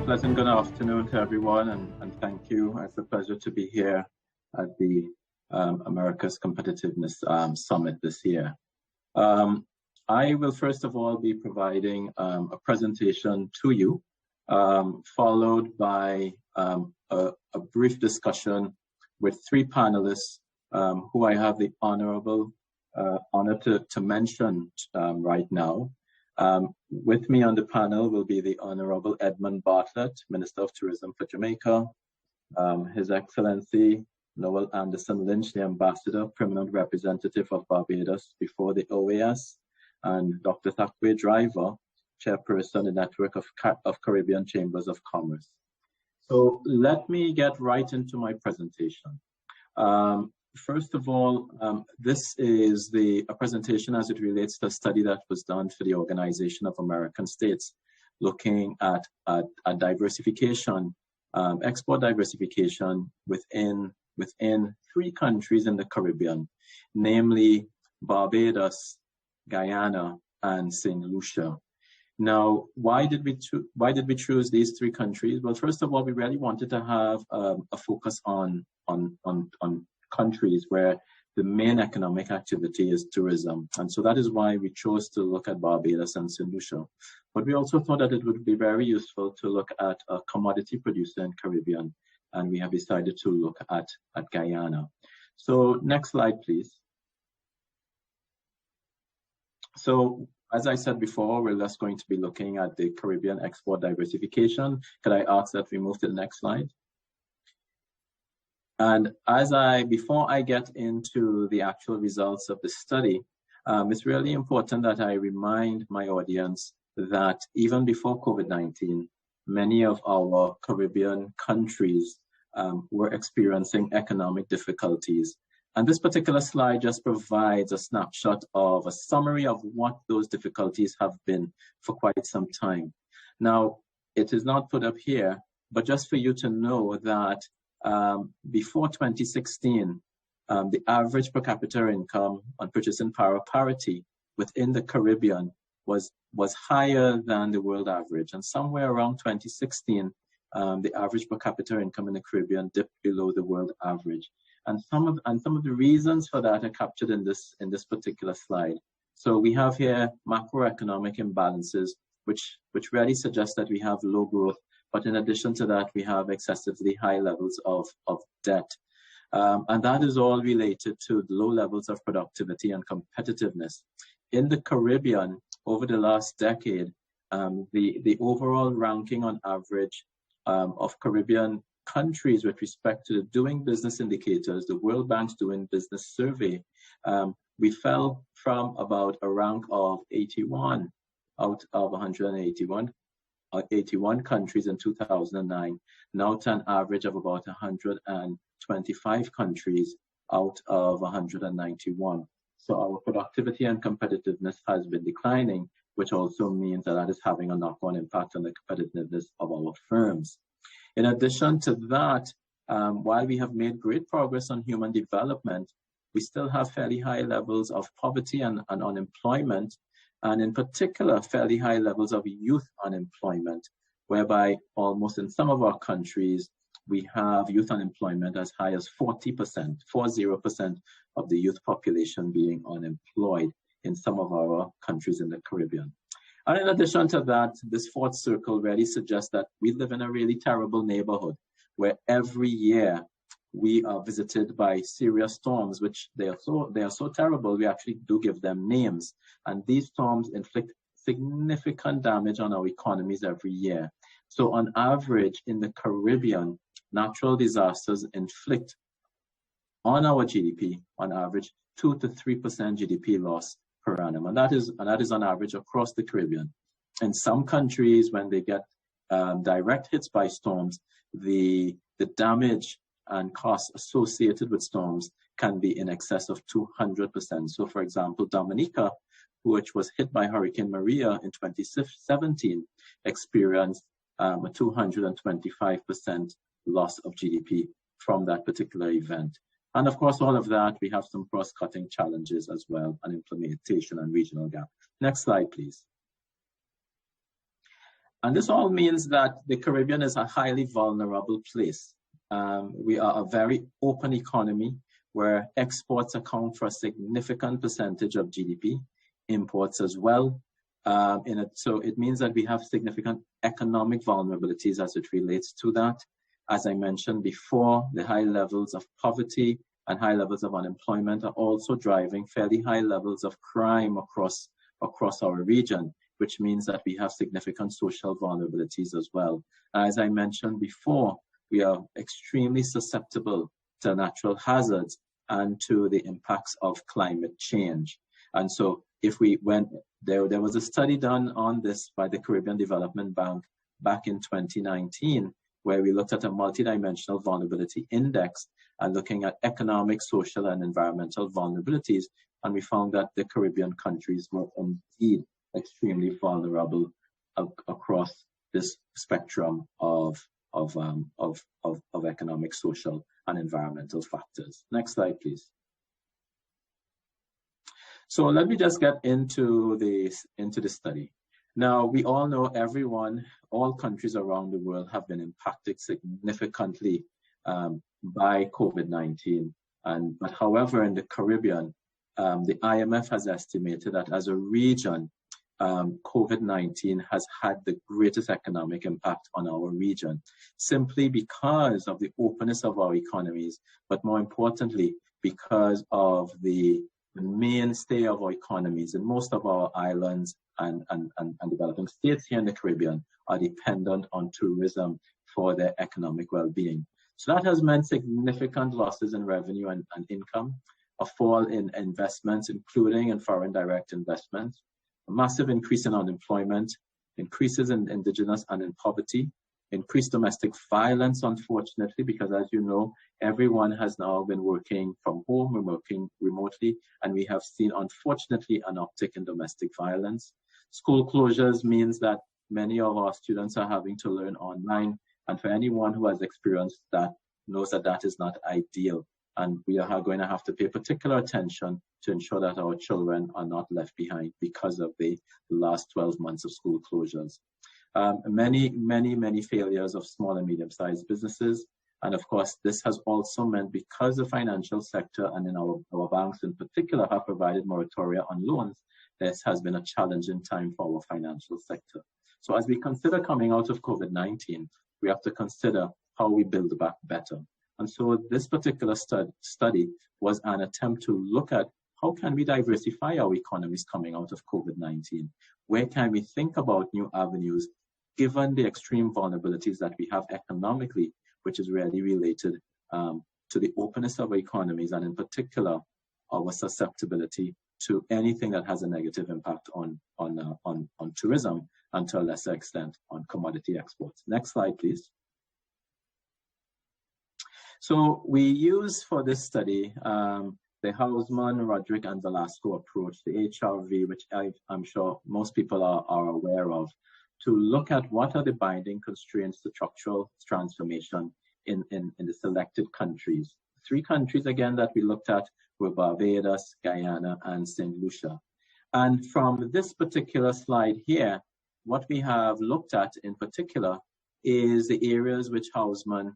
Pleasant good afternoon to everyone, and thank you. It's a pleasure to be here at the America's Competitiveness Summit this year. I will first of all be providing a presentation to you, followed by a brief discussion with three panelists who I have the honor to mention right now. With me on the panel will be the Honorable Edmund Bartlett, Minister of Tourism for Jamaica, His Excellency Noel Anderson Lynch, the Ambassador, Permanent Representative of Barbados before the OAS, and Dr. Thakwe Driver, Chairperson of the Network of Caribbean Chambers of Commerce. So let me get right into my presentation. First of all, this is a presentation as it relates to a study that was done for the Organization of American States, looking at diversification, export diversification within three countries in the Caribbean, namely Barbados, Guyana, and St. Lucia. Now, why did we choose these three countries? Well, first of all, we really wanted to have a focus on countries where the main economic activity is tourism. And so that is why we chose to look at Barbados and St. Lucia. But we also thought that it would be very useful to look at a commodity producer in Caribbean, and we have decided to look at Guyana. So next slide, please. So as I said before, we're just going to be looking at the Caribbean export diversification. Could I ask that we move to the next slide? And before I get into the actual results of the study, it's really important that I remind my audience that even before COVID-19, many of our Caribbean countries were experiencing economic difficulties. And this particular slide just provides a snapshot of a summary of what those difficulties have been for quite some time. Now, it is not put up here, but just for you to know that before 2016, the average per capita income on purchasing power parity within the Caribbean was higher than the world average. And somewhere around 2016, the average per capita income in the Caribbean dipped below the world average. And some of the reasons for that are captured in this particular slide. So we have here macroeconomic imbalances, which really suggest that we have low growth. But in addition to that, we have excessively high levels of debt. And that is all related to low levels of productivity and competitiveness. In the Caribbean, over the last decade, the overall ranking on average of Caribbean countries with respect to the doing business indicators, the World Bank's doing business survey, we fell from about a rank of 81 out of 81 countries in 2009, now to an average of about 125 countries out of 191. So our productivity and competitiveness has been declining, which also means that is having a knock-on impact on the competitiveness of our firms. In addition to that, while we have made great progress on human development, we still have fairly high levels of poverty and unemployment, and in particular, fairly high levels of youth unemployment, whereby almost in some of our countries, we have youth unemployment as high as 40% of the youth population being unemployed in some of our countries in the Caribbean. And in addition to that, this fourth circle really suggests that we live in a really terrible neighborhood where every year we are visited by serious storms, which they are so terrible, we actually do give them names. And these storms inflict significant damage on our economies every year. So on average, in the Caribbean, natural disasters inflict on our GDP, on average, 2 to 3% GDP loss per annum. And that is on average across the Caribbean. In some countries, when they get direct hits by storms, the damage and costs associated with storms can be in excess of 200%. So for example, Dominica, which was hit by Hurricane Maria in 2017, experienced a 225% loss of GDP from that particular event. And of course, all of that, we have some cross-cutting challenges as well, and implementation and regional gap. Next slide, please. And this all means that the Caribbean is a highly vulnerable place. We are a very open economy where exports account for a significant percentage of GDP, imports as well. So it means that we have significant economic vulnerabilities as it relates to that. As I mentioned before, the high levels of poverty and high levels of unemployment are also driving fairly high levels of crime across our region, which means that we have significant social vulnerabilities as well. As I mentioned before, we are extremely susceptible to natural hazards and to the impacts of climate change. And so there was a study done on this by the Caribbean Development Bank back in 2019, where we looked at a multidimensional vulnerability index and looking at economic, social, and environmental vulnerabilities. And we found that the Caribbean countries were indeed extremely vulnerable across this spectrum of economic, social, and environmental factors. Next slide, please. So let me just get into the study. Now, we all know all countries around the world have been impacted significantly by COVID-19. But however, in the Caribbean, the IMF has estimated that as a region, COVID-19 has had the greatest economic impact on our region, simply because of the openness of our economies, but more importantly, because of the mainstay of our economies. And most of our islands and developing states here in the Caribbean are dependent on tourism for their economic well-being. So that has meant significant losses in revenue and income, a fall in investments, including in foreign direct investments, a massive increase in unemployment, increases in indigenous and in poverty, increased domestic violence, unfortunately, because as you know, everyone has now been working from home, we're working remotely, and we have seen, unfortunately, an uptick in domestic violence. School closures means that many of our students are having to learn online, and for anyone who has experienced that knows that that is not ideal. And we are going to have to pay particular attention to ensure that our children are not left behind because of the last 12 months of school closures. Many failures of small and medium-sized businesses. And of course, this has also meant, because the financial sector and in our banks in particular have provided moratoria on loans, this has been a challenging time for our financial sector. So as we consider coming out of COVID-19, we have to consider how we build back better. And so this particular study was an attempt to look at how can we diversify our economies coming out of COVID-19? Where can we think about new avenues, given the extreme vulnerabilities that we have economically, which is really related to the openness of our economies, and in particular, our susceptibility to anything that has a negative impact on tourism, and to a lesser extent on commodity exports. Next slide, please. So we use for this study the Hausman, Roderick, and Velasco approach, the HRV, which I'm sure most people are aware of, to look at what are the binding constraints to structural transformation in the selected countries. 3 countries, again, that we looked at were Barbados, Guyana, and St. Lucia. And from this particular slide here, what we have looked at in particular is the areas which Hausman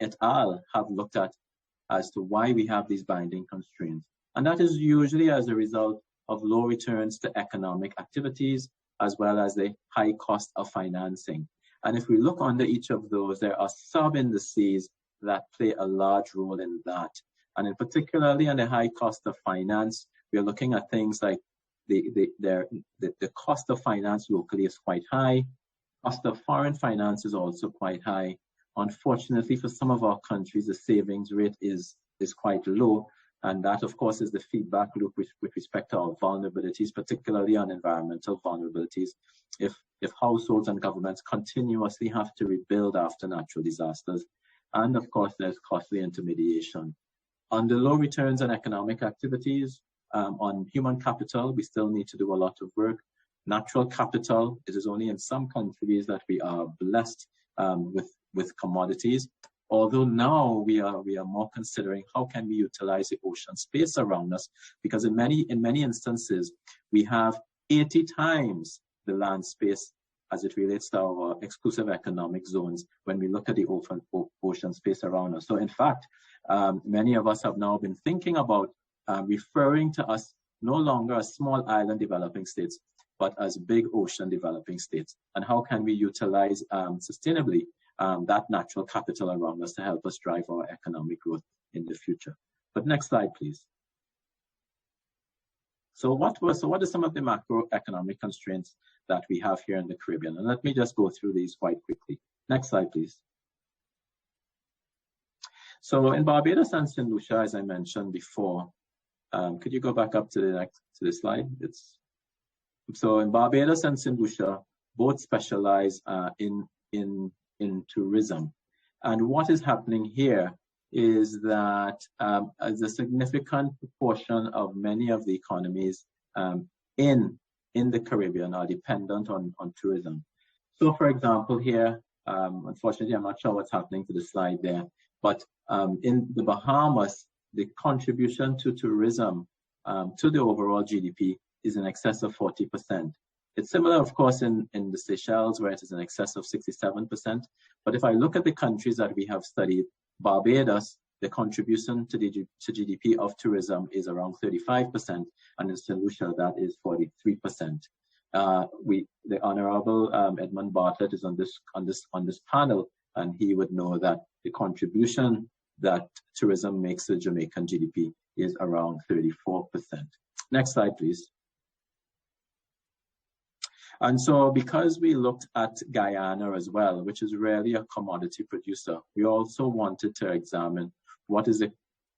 et al. Have looked at as to why we have these binding constraints. And that is usually as a result of low returns to economic activities, as well as the high cost of financing. And if we look under each of those, there are sub-indices that play a large role in that. And in particularly on the high cost of finance, we are looking at things like the cost of finance locally is quite high. Cost of foreign finance is also quite high. Unfortunately, for some of our countries, the savings rate is quite low. And that, of course, is the feedback loop with respect to our vulnerabilities, particularly on environmental vulnerabilities. If households and governments continuously have to rebuild after natural disasters, and of course, there's costly intermediation. On the low returns on economic activities, on human capital, we still need to do a lot of work. Natural capital, it is only in some countries that we are blessed with commodities. Although now we are more considering how can we utilize the ocean space around us, because in many instances we have 80 times the land space as it relates to our exclusive economic zones when we look at the ocean space around us. So in fact, many of us have now been thinking about referring to us no longer as small island developing states, but as big ocean developing states. And how can we utilize sustainably that natural capital around us to help us drive our economic growth in the future? But next slide, please. So what are some of the macroeconomic constraints that we have here in the Caribbean? And let me just go through these quite quickly. Next slide, please. So in Barbados and St. Lucia, as I mentioned before, could you go back up to the slide? So in Barbados and St. Lucia, both specialize in tourism. And what is happening here is that as a significant proportion of many of the economies in the Caribbean are dependent on tourism. So for example here, unfortunately, I'm not sure what's happening to the slide there, but in the Bahamas, the contribution to tourism to the overall GDP is in excess of 40%. It's similar, of course, in the Seychelles, where it is in excess of 67%. But if I look at the countries that we have studied, Barbados, the contribution to GDP of tourism is around 35%, and in St. Lucia, that is 43%. The Honorable Edmund Bartlett is on this panel, and he would know that the contribution that tourism makes to Jamaican GDP is around 34%. Next slide, please. And so because we looked at Guyana as well, which is really a commodity producer, we also wanted to examine what is the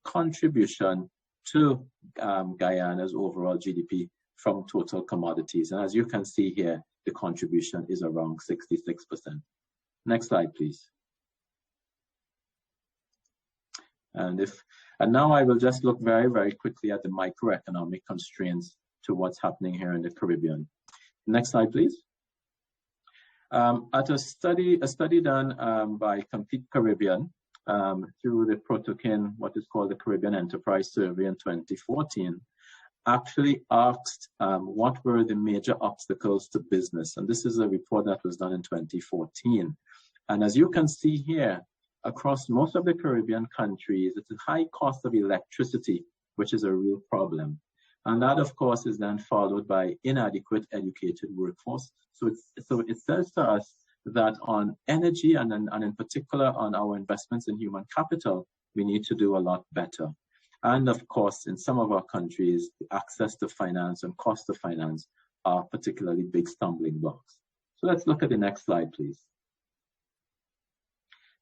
contribution to Guyana's overall GDP from total commodities. And as you can see here, the contribution is around 66%. Next slide, please. And now I will just look very, very quickly at the microeconomic constraints to what's happening here in the Caribbean. Next slide, please. At a study done by Complete Caribbean through the Protokin, what is called the Caribbean Enterprise Survey in 2014, actually asked what were the major obstacles to business. And this is a report that was done in 2014. And as you can see here, across most of the Caribbean countries, it's a high cost of electricity, which is a real problem. And that, of course, is then followed by inadequate educated workforce. So it says to us that on energy and in particular on our investments in human capital, we need to do a lot better. And of course, in some of our countries, access to finance and cost of finance are particularly big stumbling blocks. So let's look at the next slide, please.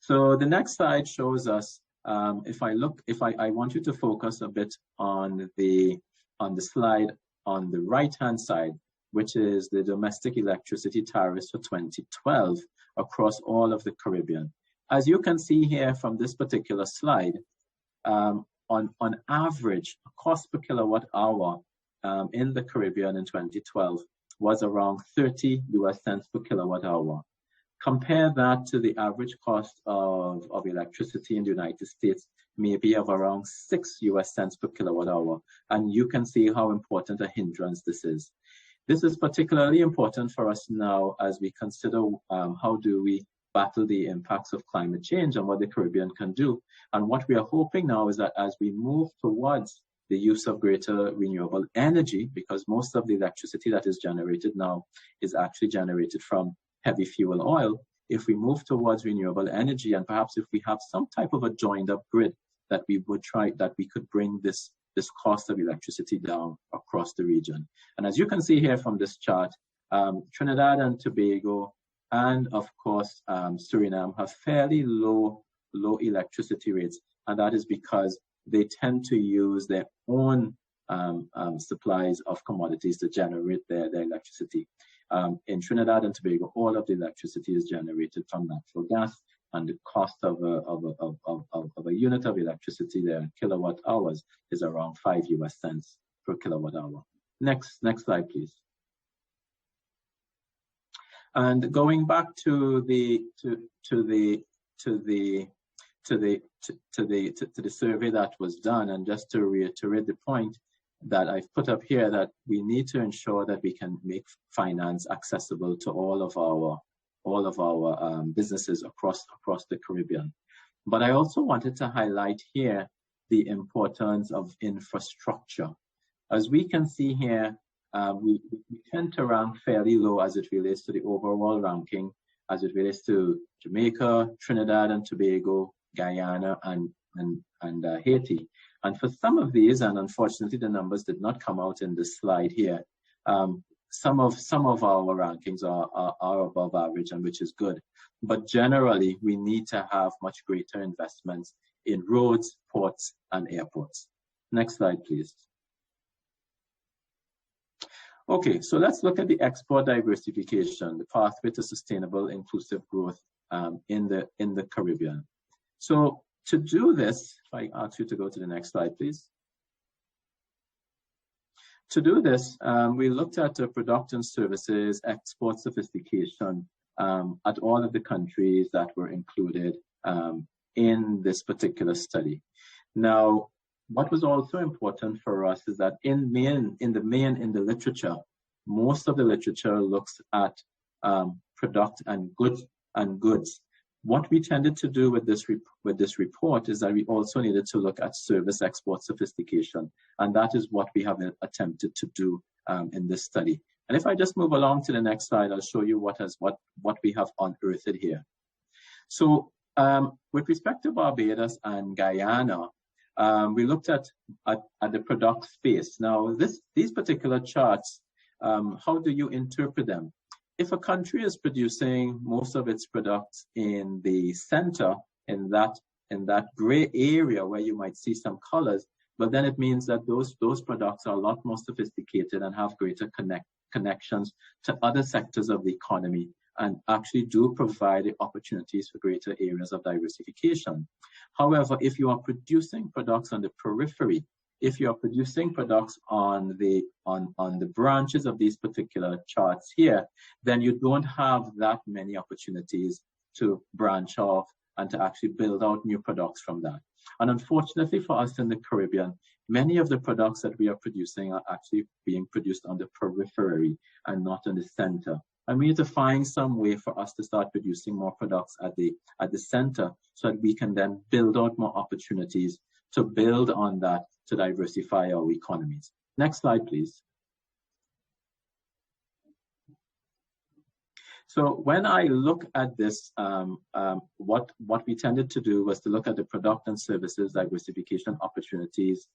So the next slide shows us, I want you to focus a bit on the slide on the right-hand side, which is the domestic electricity tariffs for 2012 across all of the Caribbean. As you can see here from this particular slide, on average, cost per kilowatt hour in the Caribbean in 2012 was around 30 US cents per kilowatt hour. Compare that to the average cost of electricity in the United States, maybe of around 6 US cents per kilowatt hour. And you can see how important a hindrance this is. This is particularly important for us now as we consider how do we battle the impacts of climate change and what the Caribbean can do. And what we are hoping now is that as we move towards the use of greater renewable energy, because most of the electricity that is generated now is actually generated from heavy fuel oil, if we move towards renewable energy and perhaps if we have some type of a joined up grid that we could bring this cost of electricity down across the region. And as you can see here from this chart, Trinidad and Tobago and of course Suriname have fairly low electricity rates, and that is because they tend to use their own supplies of commodities to generate their electricity. In Trinidad and Tobago, all of the electricity is generated from natural gas, and the cost of a unit of electricity there, kilowatt hours, is around 5 US cents per kilowatt hour. Next slide, please. And going back to the survey that was done, and just to reiterate the point, that I've put up here, that we need to ensure that we can make finance accessible to all of our businesses across the Caribbean. But I also wanted to highlight here the importance of infrastructure. As we can see here, we tend to rank fairly low as it relates to the overall ranking, as it relates to Jamaica, Trinidad and Tobago, Guyana, and Haiti. And for some of these, and unfortunately the numbers did not come out in this slide here, some of our rankings are above average, and which is good. But generally, we need to have much greater investments in roads, ports, and airports. Next slide, please. Okay, so let's look at the export diversification, the pathway to sustainable, inclusive growth in the Caribbean. So to do this, if I ask you to go to the next slide, please. To do this, we looked at product and services export sophistication at all of the countries that were included in this particular study. Now, what was also important for us is that in the literature, most of the literature looks at product and goods. What we tended to do with this report is that we also needed to look at service export sophistication, and that is what we have attempted to do in this study. And if I just move along to the next slide, I'll show you what we have unearthed here. So with respect to Barbados and Guyana, we looked at the product space. Now, these particular charts, how do you interpret them? If a country is producing most of its products in the center, in that gray area where you might see some colors, but then it means that those products are a lot more sophisticated and have greater connections to other sectors of the economy, and actually do provide the opportunities for greater areas of diversification. However, if you are producing products on the periphery, if you are producing products on the branches of these particular charts here, then you don't have that many opportunities to branch off and to actually build out new products from that. And unfortunately for us in the Caribbean, many of the products that we are producing are actually being produced on the periphery and not in the center. And we need to find some way for us to start producing more products at the center, so that we can then build out more opportunities to build on that, to diversify our economies. Next slide, please. So when I look at this, what we tended to do was to look at the product and services diversification opportunities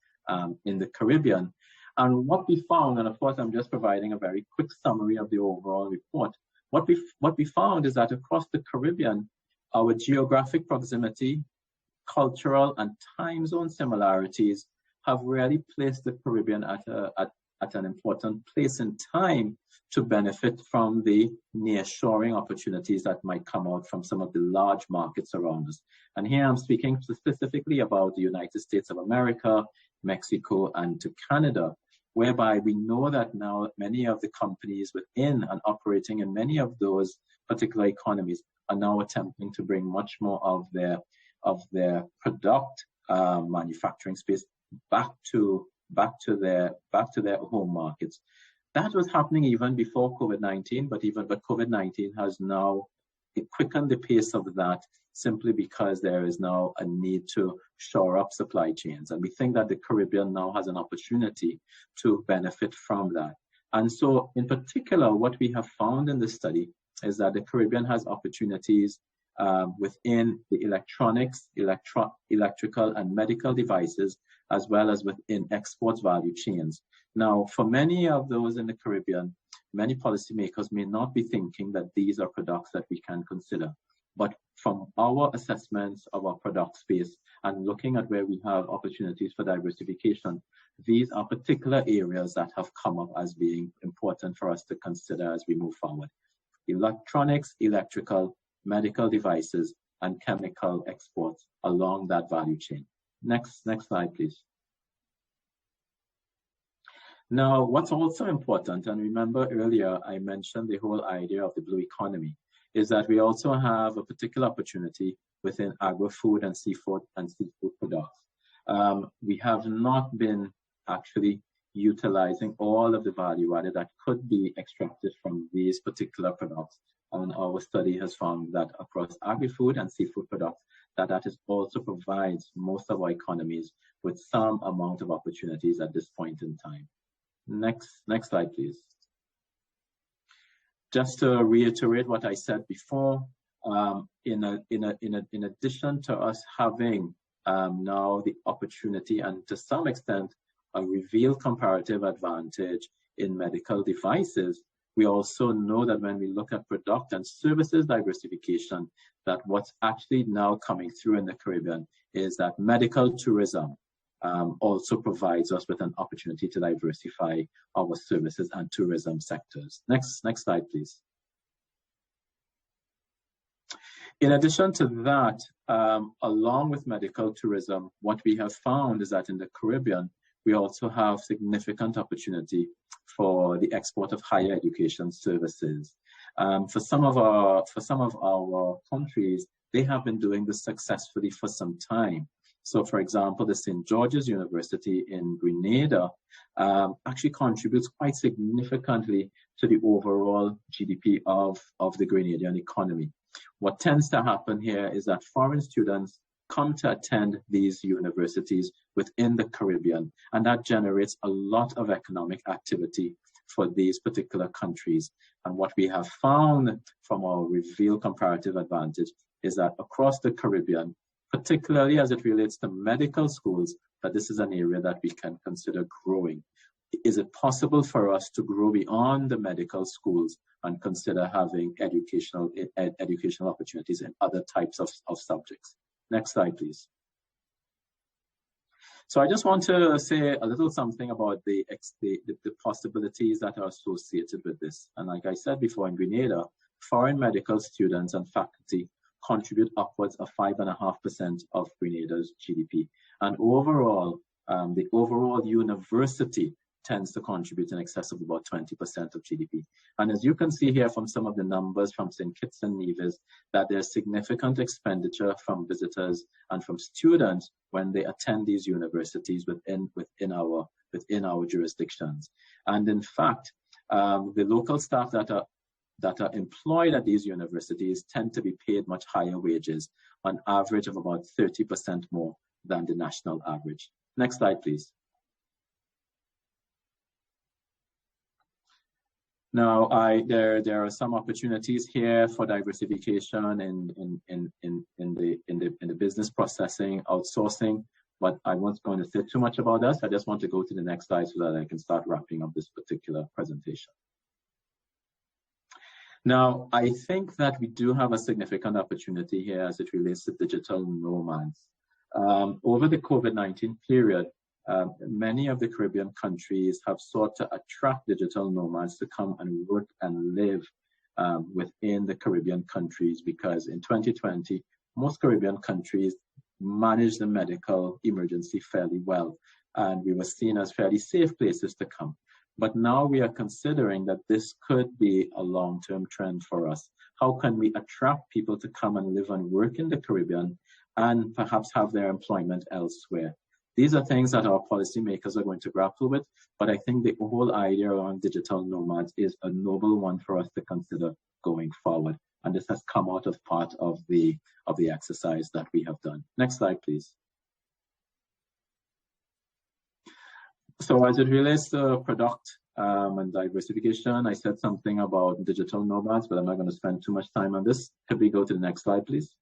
in the Caribbean. And what we found, and of course I'm just providing a very quick summary of the overall report, what we found is that across the Caribbean, our geographic proximity, cultural and time zone similarities have really placed the Caribbean at an important place in time to benefit from the nearshoring opportunities that might come out from some of the large markets around us. And here I'm speaking specifically about the United States of America, Mexico, and to Canada, whereby we know that now many of the companies within and operating in many of those particular economies are now attempting to bring much more of their product manufacturing space back to their home markets. That was happening even before COVID-19, but COVID-19 has now quickened the pace of that, simply because there is now a need to shore up supply chains. And we think that the Caribbean now has an opportunity to benefit from that. And so in particular, what we have found in this study is that the Caribbean has opportunities within the electronics, electrical and medical devices, as well as within exports value chains. Now, for many of those in the Caribbean, many policymakers may not be thinking that these are products that we can consider. But from our assessments of our product space and looking at where we have opportunities for diversification, these are particular areas that have come up as being important for us to consider as we move forward. Electronics, electrical, medical devices, and chemical exports along that value chain. Next slide, please. Now, what's also important, and remember earlier I mentioned the whole idea of the blue economy, is that we also have a particular opportunity within agri-food and seafood products. We have not been actually utilizing all of the value added that could be extracted from these particular products. And our study has found that across agri-food and seafood products, that is also provides most of our economies with some amount of opportunities at this point in time. Next slide, please. Just to reiterate what I said before, in addition to us having now the opportunity and to some extent a revealed comparative advantage in medical devices, we also know that when we look at product and services diversification, that what's actually now coming through in the Caribbean is that medical tourism also provides us with an opportunity to diversify our services and tourism sectors. Next slide, please. In addition to that, along with medical tourism, what we have found is that in the Caribbean, we also have significant opportunity for the export of higher education services. For some of our countries, they have been doing this successfully for some time. So, for example, the St. George's University in Grenada actually contributes quite significantly to the overall GDP of the Grenadian economy. What tends to happen here is that foreign students come to attend these universities within the Caribbean, and that generates a lot of economic activity for these particular countries. And what we have found from our revealed comparative advantage is that across the Caribbean, particularly as it relates to medical schools, that this is an area that we can consider growing. Is it possible for us to grow beyond the medical schools and consider having educational opportunities in other types of subjects? Next slide, please. So I just want to say a little something about the possibilities that are associated with this. And like I said before, in Grenada, foreign medical students and faculty contribute upwards of 5.5% of Grenada's GDP. And overall, the overall university tends to contribute in excess of about 20% of GDP. And as you can see here from some of the numbers from St. Kitts and Nevis, that there's significant expenditure from visitors and from students when they attend these universities within our jurisdictions. And in fact, the local staff that are employed at these universities tend to be paid much higher wages, on average of about 30% more than the national average. Next slide, please. Now, there are some opportunities here for diversification in the business processing, outsourcing, but I wasn't going to say too much about that. I just want to go to the next slide so that I can start wrapping up this particular presentation. Now, I think that we do have a significant opportunity here as it relates to digital nomads. Over the COVID-19 period, many of the Caribbean countries have sought to attract digital nomads to come and work and live within the Caribbean countries, because in 2020, most Caribbean countries managed the medical emergency fairly well, and we were seen as fairly safe places to come. But now we are considering that this could be a long-term trend for us. How can we attract people to come and live and work in the Caribbean and perhaps have their employment elsewhere? These are things that our policymakers are going to grapple with, but I think the whole idea around digital nomads is a noble one for us to consider going forward. And this has come out of part of the exercise that we have done. Next slide, please. So as it relates to product and diversification, I said something about digital nomads, but I'm not going to spend too much time on this. Could we go to the next slide, please?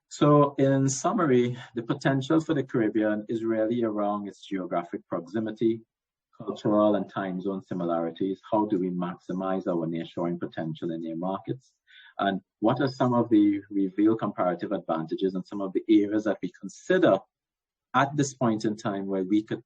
So in summary, the potential for the Caribbean is really around its geographic proximity, cultural and time zone similarities. How do we maximize our nearshoring potential in their markets? And what are some of the revealed comparative advantages and some of the areas that we consider at this point in time where we could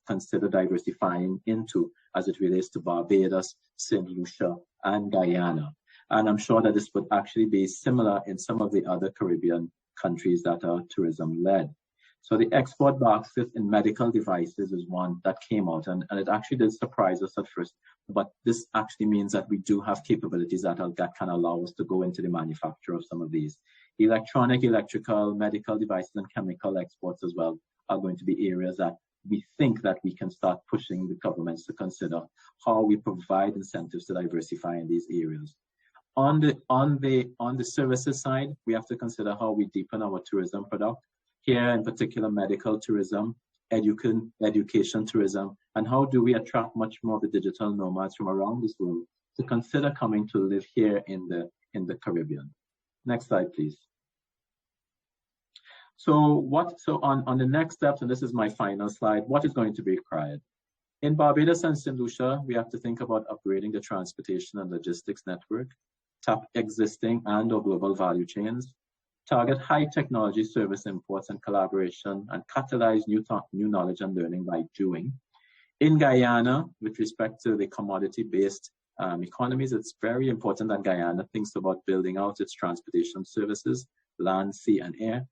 consider diversifying into as it relates to Barbados, St. Lucia, and Guyana? And I'm sure that this would actually be similar in some of the other Caribbean countries that are tourism-led. So the export basket in medical devices is one that came out, and it actually did surprise us at first. But this actually means that we do have capabilities that can allow us to go into the manufacture of some of these. Electronic, electrical, medical devices, and chemical exports as well are going to be areas that we think that we can start pushing the governments to consider how we provide incentives to diversify in these areas. On the services side, we have to consider how we deepen our tourism product. Here, in particular, medical tourism, education tourism, and how do we attract much more of the digital nomads from around this world to consider coming to live here in the Caribbean. Next slide, please. So on the next steps, and this is my final slide, what is going to be required? In Barbados and St. Lucia, we have to think about upgrading the transportation and logistics network, tap existing and or global value chains, target high technology service imports and collaboration, and catalyze new knowledge and learning by doing. In Guyana, with respect to the commodity-based economies, it's very important that Guyana thinks about building out its transportation services, land, sea, and air,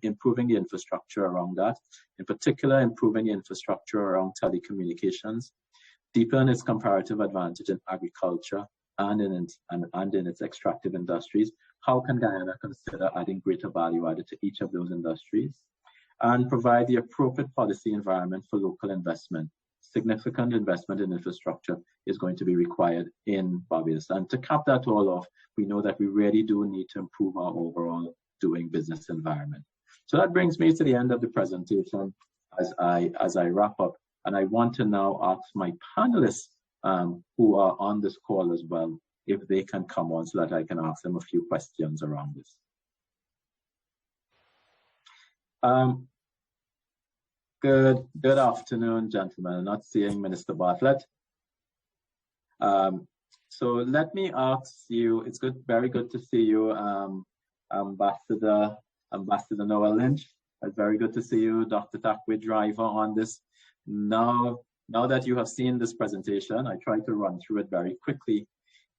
improving the infrastructure around that, in particular, improving the infrastructure around telecommunications, deepen its comparative advantage in agriculture and in its extractive industries. How can Guyana consider adding greater value added to each of those industries? And provide the appropriate policy environment for local investment. Significant investment in infrastructure is going to be required in Barbados. And to cap that all off, we know that we really do need to improve our overall doing business environment. So that brings me to the end of the presentation as I wrap up. And I want to now ask my panelists who are on this call as well, if they can come on so that I can ask them a few questions around this. Good afternoon, gentlemen. I'm not seeing Minister Bartlett. So let me ask you, it's very good to see you, Ambassador Noel Lynch. It's very good to see you, Dr. Takwe Driver, on this. Now that you have seen this presentation, I tried to run through it very quickly.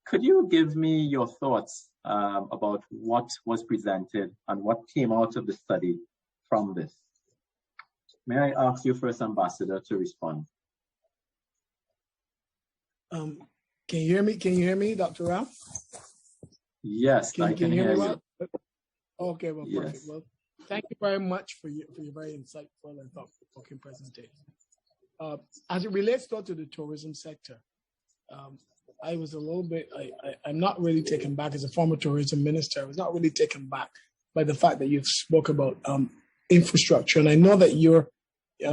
Could you give me your thoughts about what was presented and what came out of the study from this? May I ask you first, Ambassador, to respond? Can you hear me? Can you hear me, Dr. Ram? Yes, I can hear you. Well? Okay, well, yes. Perfect. Well, thank you very much for your very insightful and thought-provoking presentation. As it relates to the tourism sector, I was a little bit, I'm not really taken back as a former tourism minister. I was not really taken back by the fact that you've spoke about infrastructure. And I know that your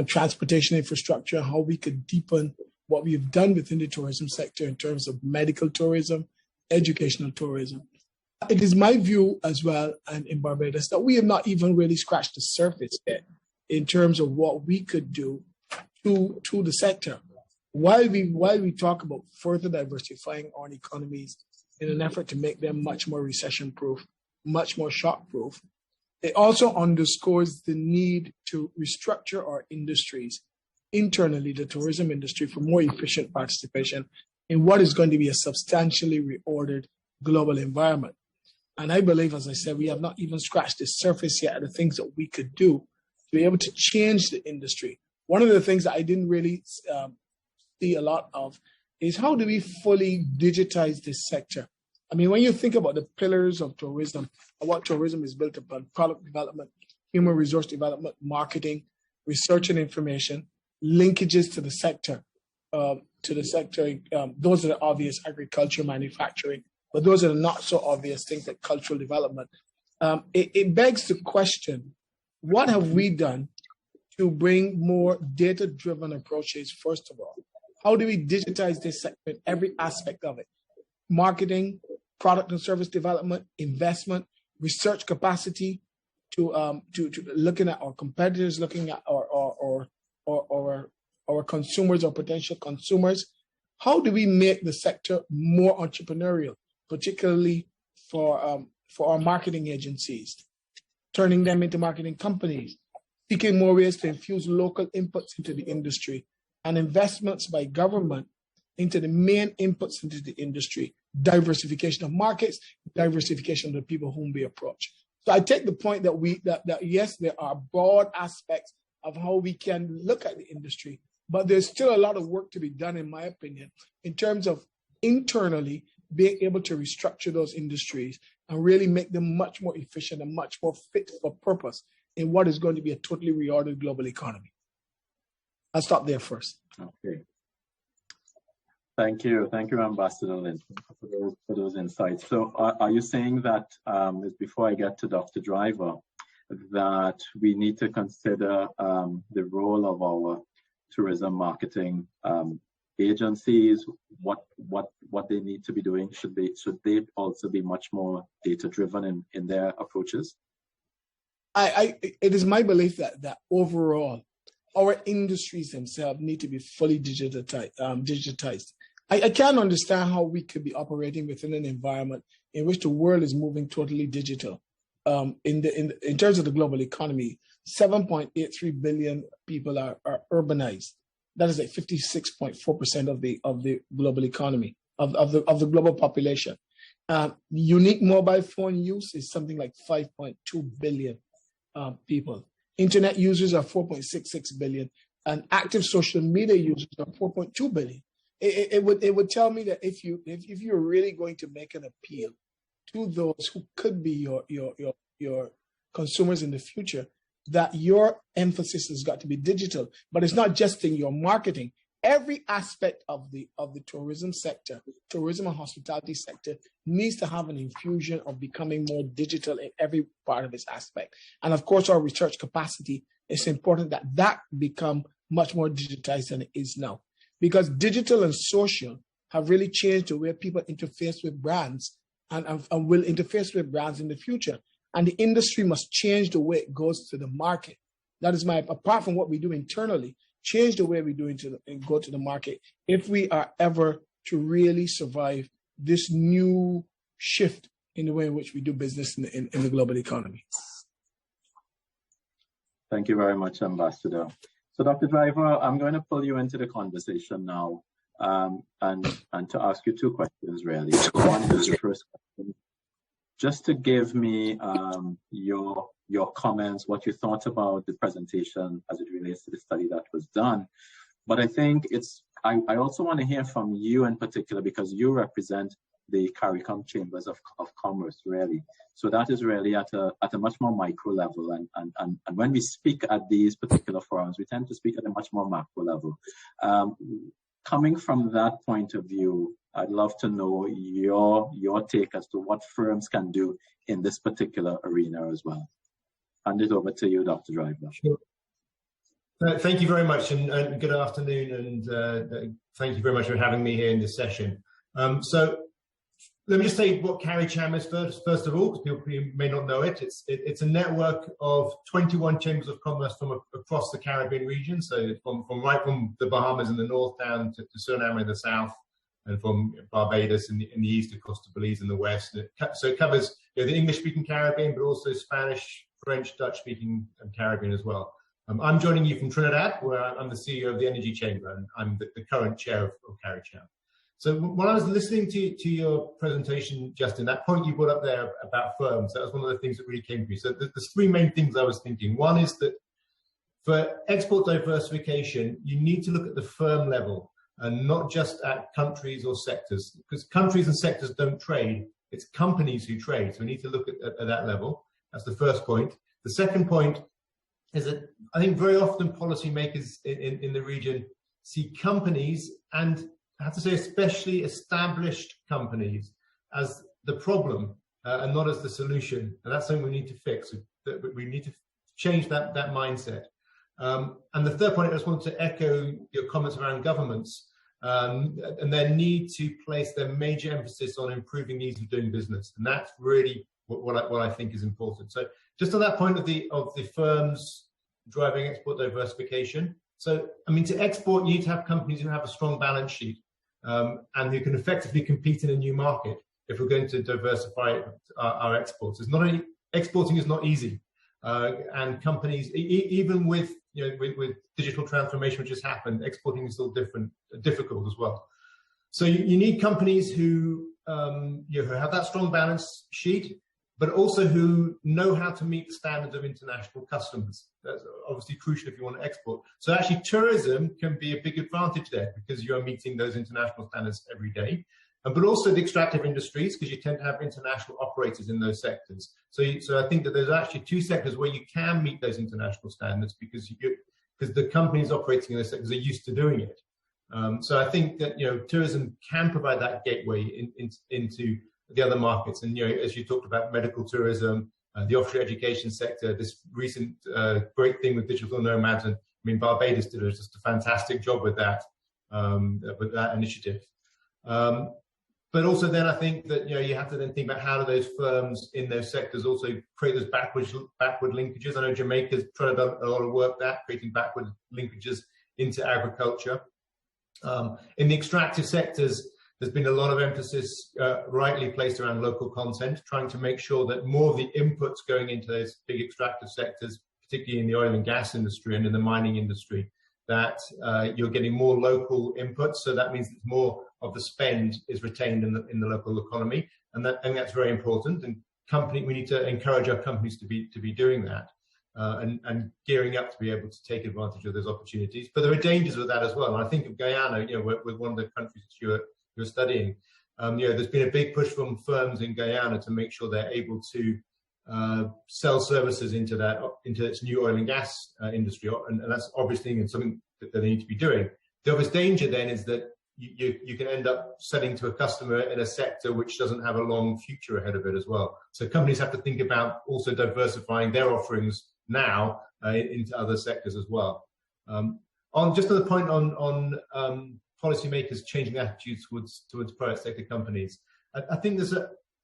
transportation infrastructure, how we could deepen what we've done within the tourism sector in terms of medical tourism, educational tourism. It is my view as well, and in Barbados, that we have not even really scratched the surface yet in terms of what we could do to the sector. While we talk about further diversifying our economies in an effort to make them much more recession-proof, much more shock-proof, it also underscores the need to restructure our industries internally, the tourism industry, for more efficient participation in what is going to be a substantially reordered global environment. And I believe, as I said, we have not even scratched the surface yet of the things that we could do to be able to change the industry. One of the things that I didn't really see a lot of is how do we fully digitize this sector? I mean, when you think about the pillars of tourism and what tourism is built upon, product development, human resource development, marketing, research and information, linkages to the sector, those are the obvious: agriculture, manufacturing, but those are the not so obvious things like cultural development. It begs the question, what have we done to bring more data-driven approaches, first of all? How do we digitize this sector in every aspect of it? Marketing, product and service development, investment, research capacity, to looking at our competitors, looking at our consumers or potential consumers. How do we make the sector more entrepreneurial, particularly for our marketing agencies, turning them into marketing companies, seeking more ways to infuse local inputs into the industry, and investments by government into the main inputs into the industry, diversification of markets, diversification of the people whom we approach. So I take the point that yes, there are broad aspects of how we can look at the industry, but there's still a lot of work to be done, in my opinion, in terms of internally being able to restructure those industries and really make them much more efficient and much more fit for purpose in what is going to be a totally reordered global economy. I'll stop there first. Okay. Thank you, Ambassador Lynn, for those insights. So are you saying that, before I get to Dr. Driver, that we need to consider the role of our tourism marketing agencies, what they need to be doing? Should they also be much more data driven in their approaches? It is my belief that overall our industries themselves need to be fully digitized. I can't understand how we could be operating within an environment in which the world is moving totally digital. In terms of the global economy, 7.83 billion people are urbanized. That is like 56.4% of the global economy, of the global population. Unique mobile phone use is something like 5.2 billion people. Internet users are 4.66 billion, and active social media users are 4.2 billion. It would tell me that if you're really going to make an appeal to those who could be your consumers in the future, that your emphasis has got to be digital. But it's not just in your marketing. Every aspect of the tourism sector, tourism and hospitality sector, needs to have an infusion of becoming more digital in every part of its aspect. And of course, our research capacity, it's important that become much more digitized than it is now. Because digital and social have really changed the way people interface with brands and will interface with brands in the future. And the industry must change the way it goes to the market. That is apart from what we do internally, change the way we do and go to the market if we are ever to really survive this new shift in the way in which we do business in the global economy. Thank you very much, Ambassador. So, Dr. Driver, I'm going to pull you into the conversation now and to ask you two questions, really. One is the first question, just to give me your comments, what you thought about the presentation as it relates to the study that was done. But I think I also want to hear from you in particular, because you represent the CARICOM Chambers of Commerce, really. So that is really at a much more micro level. And when we speak at these particular forums, we tend to speak at a much more macro level. Coming from that point of view, I'd love to know your take as to what firms can do in this particular arena as well. Hand it over to you, Dr. Driver. Sure. Thank you very much, and good afternoon, and thank you very much for having me here in this session. So let me just say what CARICOM is first of all, because people may not know it. It's a network of 21 chambers of commerce from across the Caribbean region, so right from the Bahamas in the north down to Suriname in the south, and from Barbados in the east across to Belize in the west. So it covers the English-speaking Caribbean, but also Spanish, French, Dutch-speaking Caribbean as well. I'm joining you from Trinidad, where I'm the CEO of the Energy Chamber, and I'm the current chair of CARICOM. So when I was listening to your presentation, Justin, that point you brought up there about firms, that was one of the things that really came to me. So there's three main things I was thinking. One is that for export diversification, you need to look at the firm level and not just at countries or sectors, because countries and sectors don't trade. It's companies who trade. So we need to look at that level. That's the first point. The second point is that I think very often policymakers in the region see companies, and I have to say especially established companies, as the problem and not as the solution. And that's something we need to fix. We need to change that mindset. And the third point, I just wanted to echo your comments around governments and their need to place their major emphasis on improving the ease of doing business. And that's really what I think is important. So just on that point of the firms driving export diversification. So, I mean, to export, you need to have companies who have a strong balance sheet and who can effectively compete in a new market if we're going to diversify our exports. It's not only, exporting is not easy. And companies, even with digital transformation which has happened, exporting is still difficult as well. So you need companies who have that strong balance sheet, but also who know how to meet the standards of international customers. That's obviously crucial if you want to export. So actually tourism can be a big advantage there because you are meeting those international standards every day. but also the extractive industries, because you tend to have international operators in those sectors. So I think that there's actually two sectors where you can meet those international standards because the companies operating in those sectors are used to doing it. So I think that, tourism can provide that gateway into the other markets. And, as you talked about medical tourism, the offshore education sector, this recent great thing with digital nomads, and I mean, Barbados did just a fantastic job with that initiative. But also then I think that, you have to then think about how do those firms in those sectors also create those backward linkages. I know Jamaica's tried to do a lot of work creating backward linkages into agriculture. In the extractive sectors, there's been a lot of emphasis rightly placed around local content, trying to make sure that more of the inputs going into those big extractive sectors, particularly in the oil and gas industry and in the mining industry, that you're getting more local inputs. So that means that more of the spend is retained in the local economy, and that's very important. And we need to encourage our companies to be doing that and gearing up to be able to take advantage of those opportunities. But there are dangers with that as well. And I think of Guyana, with one of the countries that you're studying. There's been a big push from firms in Guyana to make sure they're able to sell services into its new oil and gas industry, and that's obviously something that they need to be doing. The obvious danger then is that you can end up selling to a customer in a sector which doesn't have a long future ahead of it as well. So companies have to think about also diversifying their offerings now into other sectors as well. On just another point on policymakers changing attitudes towards private sector companies, I think there's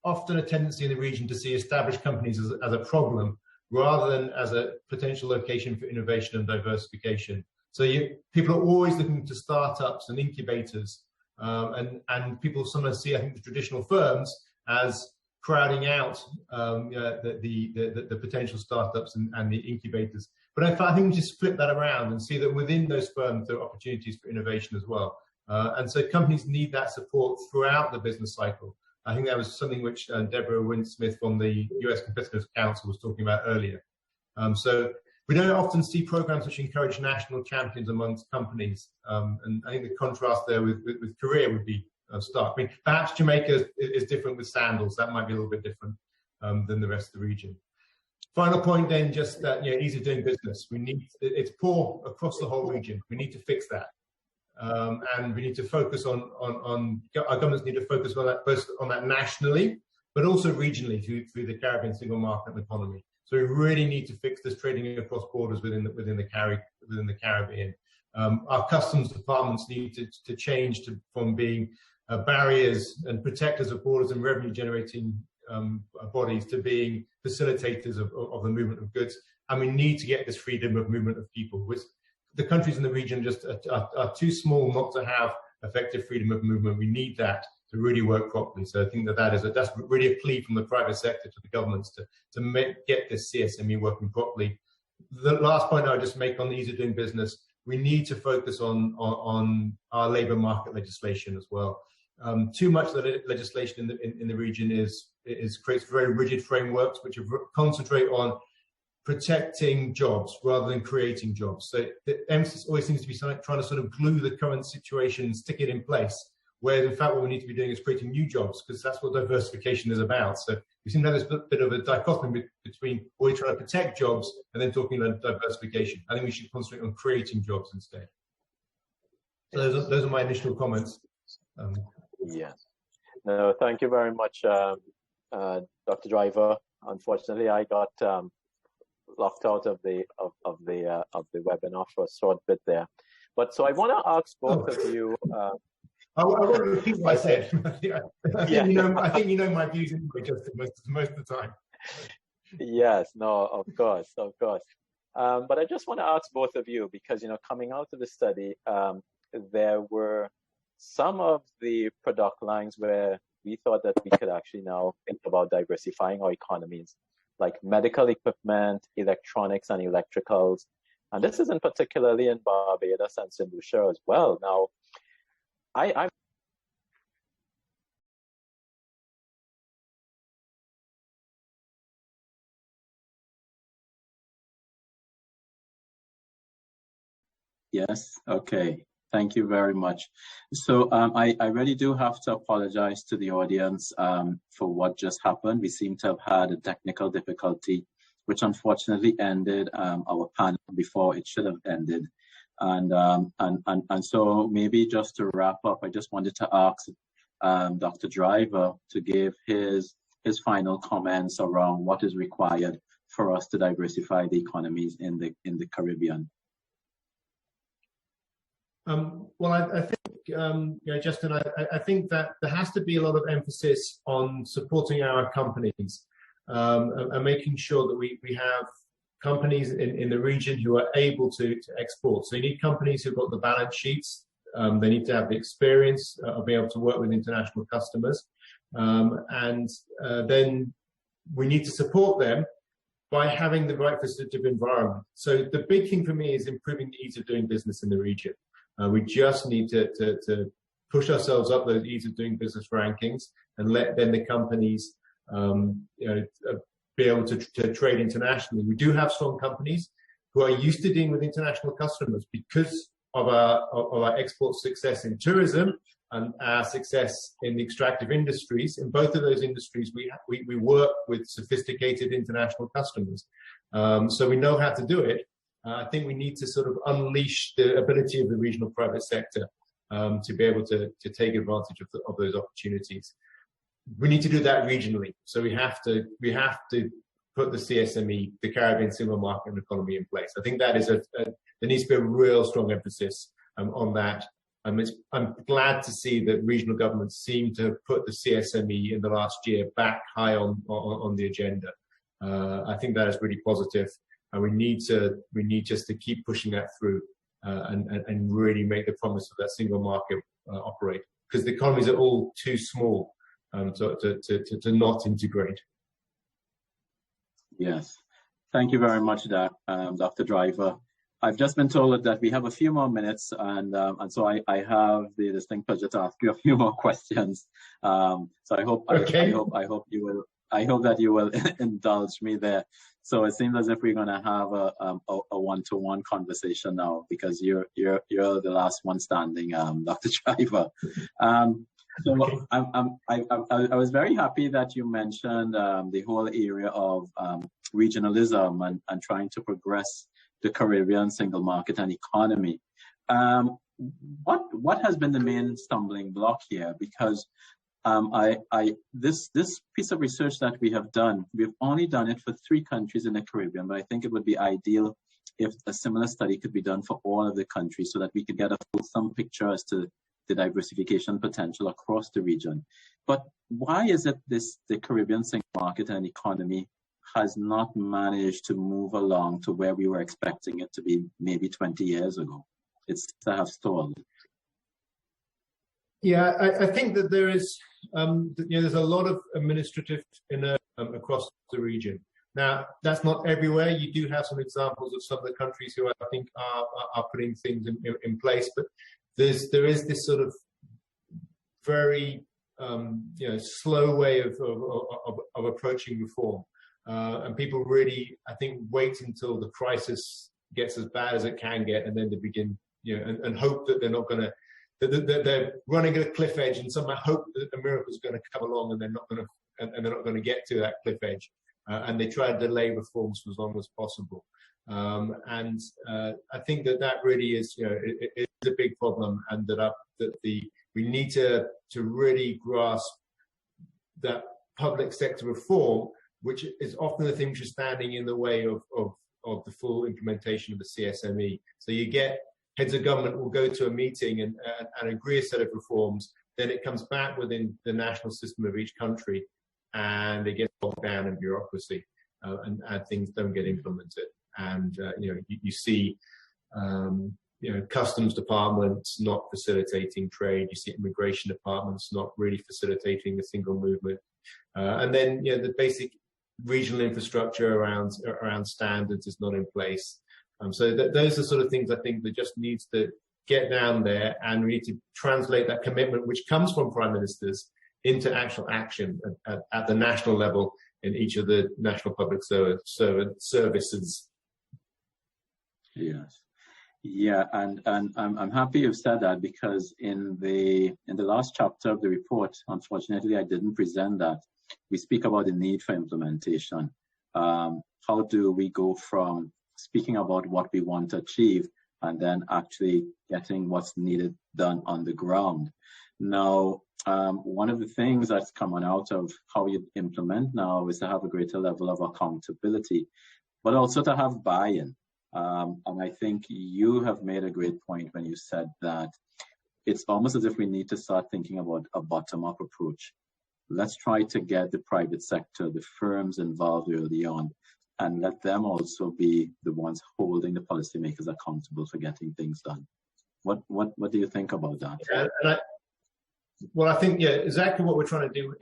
often a tendency in the region to see established companies as a problem rather than as a potential location for innovation and diversification. So people are always looking to startups and incubators, and people sometimes see, I think, the traditional firms as crowding out the potential startups and the incubators. But I think we just flip that around and see that within those firms there are opportunities for innovation as well. And so companies need that support throughout the business cycle. I think that was something which Deborah Winsmith from the US Competitiveness Council was talking about earlier. So we don't often see programs which encourage national champions amongst companies. And I think the contrast there with Korea would be stark. I mean, perhaps Jamaica is different with sandals. That might be a little bit different than the rest of the region. Final point then, just that, ease of doing business. It's poor across the whole region. We need to fix that. And we need to focus on our governments need to focus on that, both on that nationally, but also regionally through the Caribbean single market and economy. So we really need to fix this trading across borders within the Caribbean. Our customs departments need to change from being barriers and protectors of borders and revenue generating bodies to being facilitators of the movement of goods. And we need to get this freedom of movement of people. The countries in the region just are too small not to have effective freedom of movement. We need that to really work properly. So I think that's really a plea from the private sector to the governments to get this CSME working properly. The last point I would just make on the ease of doing business, we need to focus on our labour market legislation as well. Too much of the legislation in the region creates very rigid frameworks which concentrate on protecting jobs rather than creating jobs. So the emphasis always seems to be trying to sort of glue the current situation and stick it in place, where in fact what we need to be doing is creating new jobs, because that's what diversification is about. So we seem to have this bit of a dichotomy between always trying to protect jobs and then talking about diversification. I think we should concentrate on creating jobs instead. So those are my initial comments. Yes. No, thank you very much, Dr. Driver. Unfortunately, I got locked out of the webinar for a short bit there. But so I want to ask both of you. I won't repeat what I said. I think you know my views anyway, Justin, most of the time. Yes, no, of course. But I just want to ask both of you, because coming out of the study, there were some of the product lines where we thought that we could actually now think about diversifying our economies, like medical equipment, electronics, and electricals. And this isn't particularly in Barbados and St. Lucia as well. Now, I'm Yes, okay. Thank you very much. So I really do have to apologize to the audience for what just happened. We seem to have had a technical difficulty, which unfortunately ended our panel before it should have ended. And so maybe just to wrap up, I just wanted to ask Dr. Driver to give his final comments around what is required for us to diversify the economies in the Caribbean. Well, I think, Justin, I think that there has to be a lot of emphasis on supporting our companies and making sure that we have companies in the region who are able to export. So you need companies who've got the balance sheets. They need to have the experience of being able to work with international customers. And then we need to support them by having the right facilitative environment. So the big thing for me is improving the ease of doing business in the region. We just need to push ourselves up those ease of doing business rankings and let then the companies be able to trade internationally. We do have strong companies who are used to dealing with international customers because of our export success in tourism and our success in the extractive industries. In both of those industries, we work with sophisticated international customers. So we know how to do it. I think we need to sort of unleash the ability of the regional private sector to be able to take advantage of those opportunities. We need to do that regionally. So we have to put the CSME, the Caribbean Single Market and Economy, in place. I think that is there needs to be a real strong emphasis on that. I'm glad to see that regional governments seem to put the CSME in the last year back high on the agenda. I think that is really positive. And we need just to keep pushing that through and really make the promise of that single market operate, because the economies are all too small to not integrate. Yes, thank you very much, Dr. Driver. I've just been told that we have a few more minutes, and so I have the distinct pleasure to ask you a few more questions. So I hope I hope that you will indulge me there. So it seems as if we're going to have a one-to-one conversation now, because you're the last one standing, Dr. Driver. So I was very happy that you mentioned the whole area of regionalism and trying to progress the Caribbean single market and economy. What has been the main stumbling block here? Because this piece of research that we have done, we've only done it for 3 countries in the Caribbean, but I think it would be ideal if a similar study could be done for all of the countries so that we could get a fulsome picture as to the diversification potential across the region. But why is it the Caribbean single market and economy has not managed to move along to where we were expecting it to be maybe 20 years ago? It's to have stalled. Yeah, I think that there is, there's a lot of administrative inertia across the region. Now, that's not everywhere. You do have some examples of some of the countries who I think are putting things in place, but there is this sort of very slow way of approaching reform, and people really, I think, wait until the crisis gets as bad as it can get, and then they begin, and hope that they're not going to. They're running at a cliff edge, and somehow hope that a miracle is going to come along, and they're not going to get to that cliff edge, and they try to delay reforms for as long as possible. And I think that really is, it is a big problem, and we need to really grasp that public sector reform, which is often the thing which is standing in the way of the full implementation of the CSME. So you get heads of government will go to a meeting and agree a set of reforms, then it comes back within the national system of each country, and it gets bogged down in bureaucracy, and things don't get implemented. And you see customs departments not facilitating trade. You see immigration departments not really facilitating the single movement, and then the basic regional infrastructure around standards is not in place. So those are sort of things I think that just needs to get down there, and we need to translate that commitment, which comes from prime ministers, into actual action at the national level in each of the national public services. Yes. Yeah, and I'm happy you've said that, because in the last chapter of the report, unfortunately, I didn't present that. We speak about the need for implementation. How do we go from speaking about what we want to achieve and then actually getting what's needed done on the ground? Now, one of the things that's coming out of how you implement now is to have a greater level of accountability, but also to have buy-in. And I think you have made a great point when you said that it's almost as if we need to start thinking about a bottom-up approach. Let's try to get the private sector, the firms involved early on, and let them also be the ones holding the policymakers accountable for getting things done. What do you think about that? Yeah, I think exactly what we're trying to do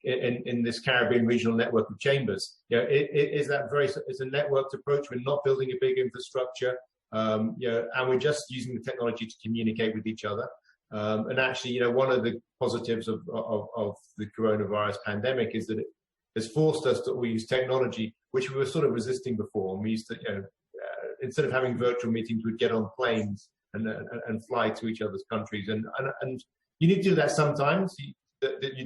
in this Caribbean regional network of chambers. It is that it's a networked approach. We're not building a big infrastructure, and we're just using the technology to communicate with each other. And actually, one of the positives of the coronavirus pandemic is that it has forced us to use technology, which we were sort of resisting before. And we used to, instead of having virtual meetings, we'd get on planes and fly to each other's countries. And you need to do that sometimes. You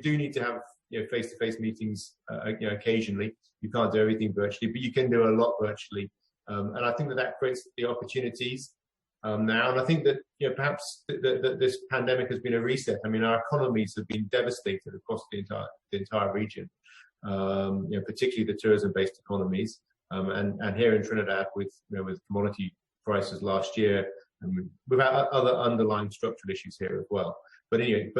do need to have face-to-face meetings occasionally. You can't do everything virtually, but you can do a lot virtually. And I think that creates the opportunities now. And I think that perhaps this pandemic has been a reset. I mean, our economies have been devastated across the entire region, particularly the tourism-based economies. And here in Trinidad, with commodity prices last year, and without other underlying structural issues here as well. But anyway,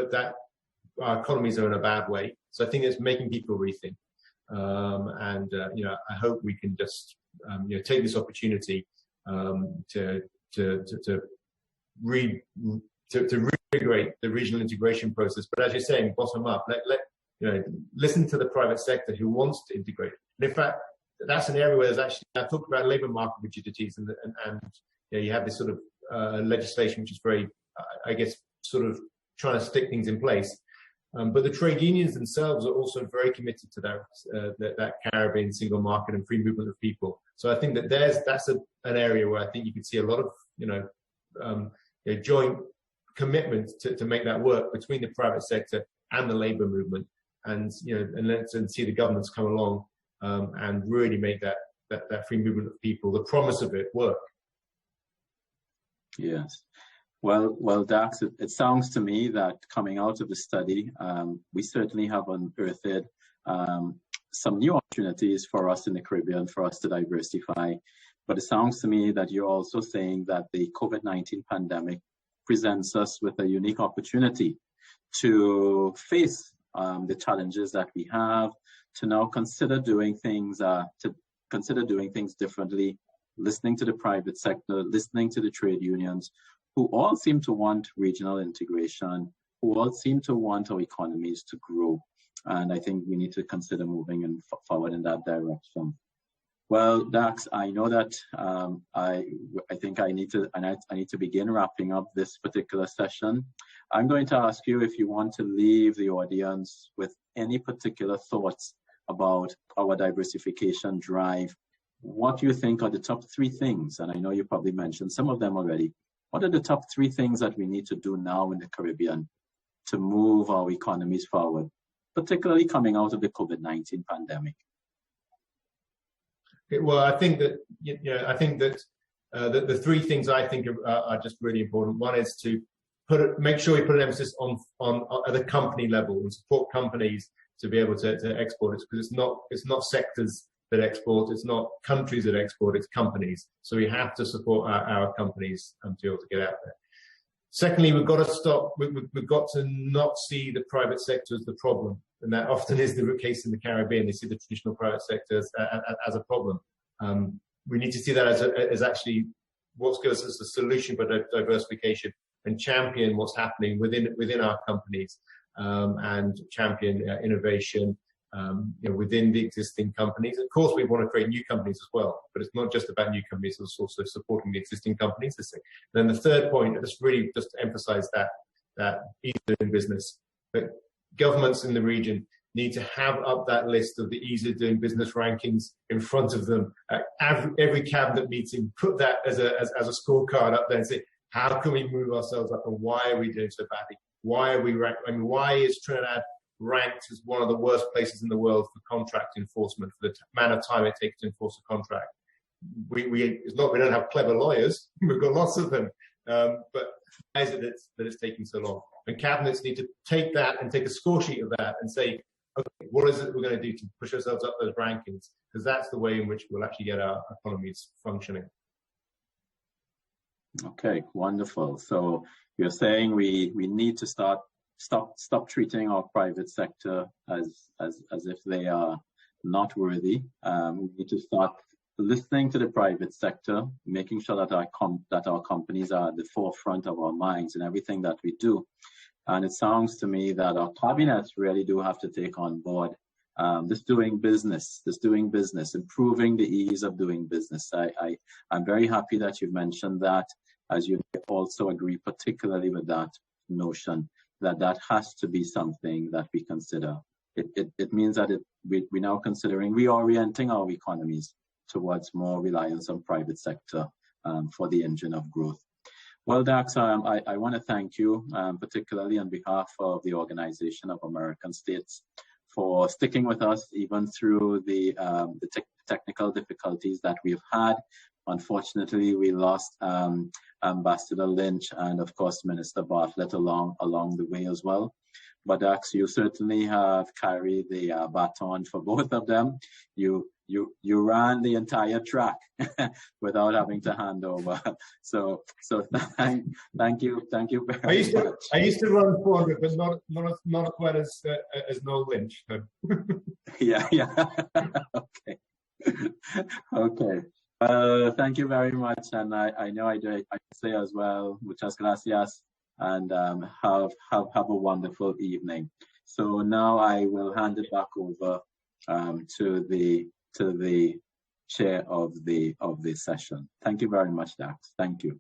our economies are in a bad way. So I think it's making people rethink. I hope we can just take this opportunity to reintegrate the regional integration process. But as you're saying, bottom up. Listen to the private sector who wants to integrate. And in fact, that's an area where there's actually, I talked about labour market rigidities, and you have this sort of legislation which is very, I guess, sort of trying to stick things in place. But the trade unions themselves are also very committed to that Caribbean single market and free movement of people. So I think that that's an area where I think you could see a lot of joint commitment to make that work between the private sector and the labour movement, and see the governments come along and really make that free movement of people, the promise of it, work. Yes. Well, Dax, it sounds to me that coming out of the study, we certainly have unearthed some new opportunities for us in the Caribbean, for us to diversify. But it sounds to me that you're also saying that the COVID-19 pandemic presents us with a unique opportunity to face the challenges that we have, to now consider doing things differently, listening to the private sector, listening to the trade unions, who all seem to want regional integration, who all seem to want our economies to grow. And I think we need to consider moving forward in that direction. Well, Dax, I know that I think I need to begin wrapping up this particular session. I'm going to ask you if you want to leave the audience with any particular thoughts about our diversification drive. What do you think are the top 3 things? And I know you probably mentioned some of them already. What are the top 3 things that we need to do now in the Caribbean to move our economies forward, particularly coming out of the COVID-19 pandemic? Okay, well, I think that the 3 things I think are just really important. One is to make sure we put an emphasis on at the company level and support companies to be able to export it, because it's not sectors that export, it's not countries that export, it's companies. So we have to support our companies to be able to get out there. Secondly, we've got to stop. We've got to not see the private sector as the problem, and that often is the case in the Caribbean. They see the traditional private sector as a problem. We need to see that as actually what gives us a solution for diversification, and champion what's happening within our companies, and champion innovation within the existing companies. Of course, we want to create new companies as well, but it's not just about new companies, it's also supporting the existing companies. Then the third point, just to emphasize that ease of doing business, that governments in the region need to have up that list of the ease of doing business rankings in front of them. Every cabinet meeting, put that as a scorecard up there and say, how can we move ourselves up, and why are we doing so badly? Why are we ranked? I mean, why is Trinidad ranked as one of the worst places in the world for contract enforcement, for the amount of time it takes to enforce a contract? It's not we don't have clever lawyers. We've got lots of them. But why is it that it's taking so long? And cabinets need to take that and take a score sheet of that and say, okay, what is it we're going to do to push ourselves up those rankings? Because that's the way in which we'll actually get our economies functioning. Okay, wonderful. So you're saying we need to stop treating our private sector as if they are not worthy. We need to start listening to the private sector, making sure that our companies are at the forefront of our minds in everything that we do. And it sounds to me that our cabinets really do have to take on board this doing business, improving the ease of doing business. I'm very happy that you mentioned that, as you also agree particularly with that notion that has to be something that we consider. It means that we're now considering reorienting our economies towards more reliance on private sector for the engine of growth. Well, Dax, I want to thank you, particularly on behalf of the Organization of American States, for sticking with us even through the technical difficulties that we've had. Unfortunately, we lost Ambassador Lynch and, of course, Minister Bartlett along the way as well. But Dax, you certainly have carried the baton for both of them. You ran the entire track without having to hand over. So thank you very much. I used to run 400, but not quite as Noel Lynch. So. Yeah. Okay. Thank you very much, and I know I say as well, muchas gracias, and have a wonderful evening. So now I will hand it back over to the chair of the session. Thank you very much, Dax. Thank you.